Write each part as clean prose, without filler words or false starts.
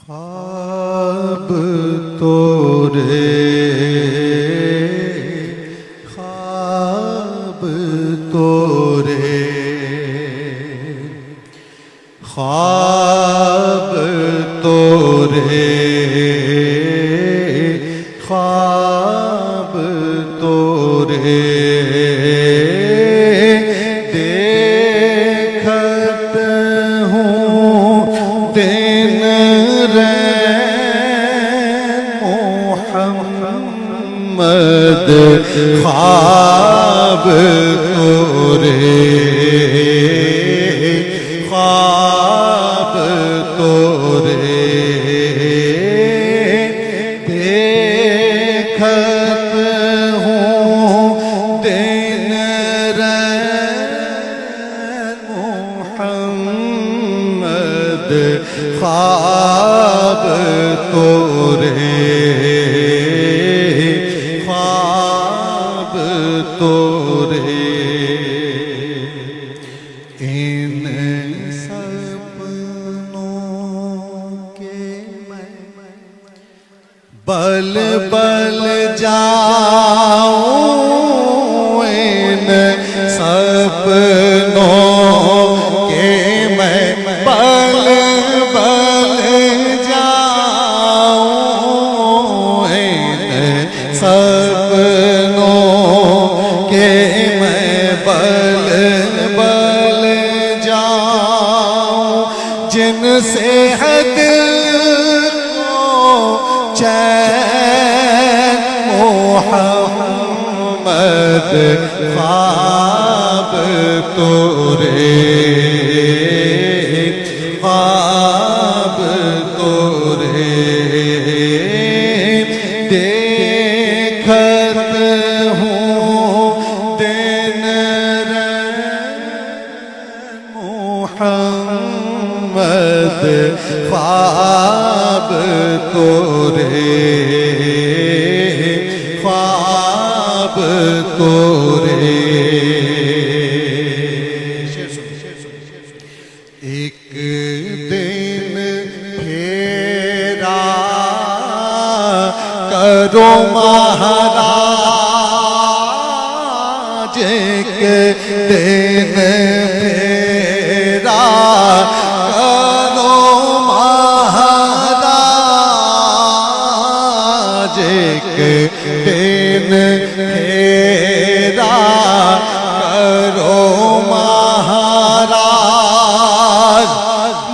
ख्वाब तोरे ख्वाब तोरे ख्वाब तोरे ख्वाब तोरे देखत हूँ दिन मोहम्मद ख्वाब तोरे ख्वाब तोरे देखत हूँ दिन मोहम्मद ख्वाब तोरे ख्वाब तोरे इन सपनों के मैं बल बल जाऊं इन सपनों के मैं बल बल जाऊं इन सपनों के मैं बल बल जाऊं जिनसे है दिल को चैन मोहम्मद ख्वाब तोरे ख्वाब तोरे देखत हूँ दिन मोहम्मद ख्वाब तोरे ख्वाब तोरे एक दिन फेरा करो महाराज एक दिन फेरा करो महाराज एक दिन फेरा करो महाराज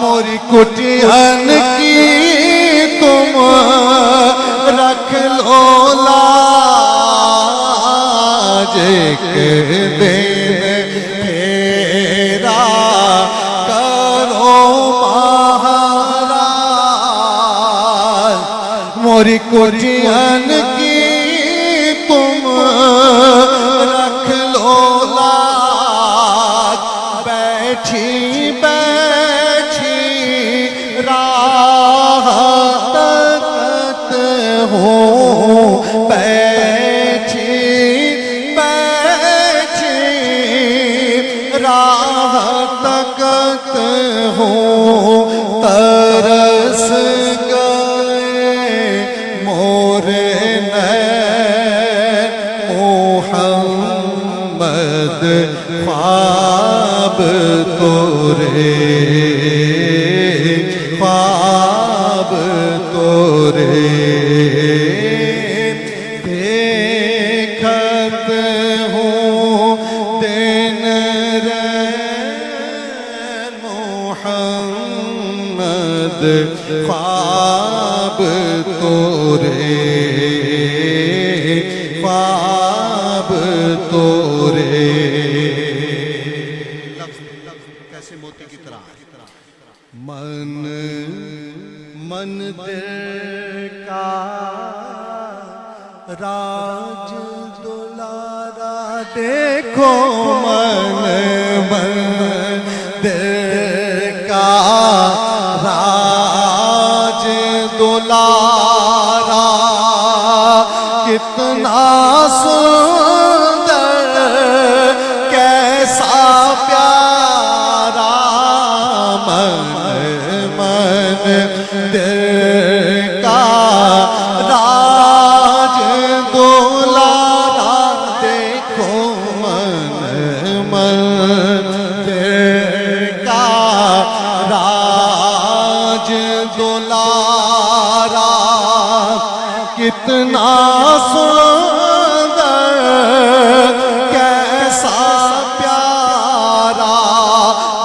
मोरी कुटियन की तुम रख लो लाज एक दिन फेरा करो महाराज मोरी कुटियन की तुम रख लो लाज बैठी बैठी राह तकत हूँ बैठी बैठी राह तकत हूँ तरस गए मोरे नैन मोहम्मद ख्वाब तोरे ख्वाब तोरे देखत हूँ दिन मोहम्मद ख्वाब तोरे ख्वाब तोरे कैसे मोती की तरह मन मन दिल का राज दुलारा देखो मन मन दिल का राज दुलारा कितना सुंदर कैसा प्यारा मन मन दिल कितना सुंदर कैसा प्यारा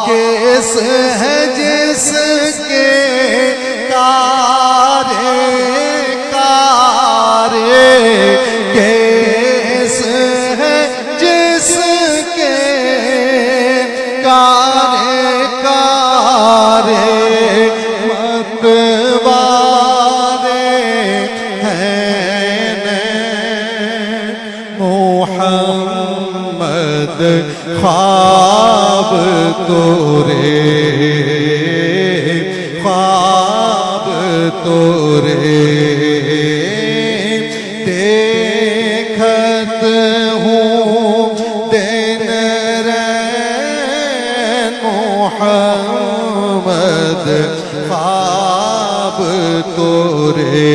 केस है जिसके कारे कारे केस है जिसके कारे कारे मतवारे हैं मोहम्मद ख्वाब तोरे ख्वाब तोरे देखत हूँ दिन रैन मोहम्मद ख्वाब तोरे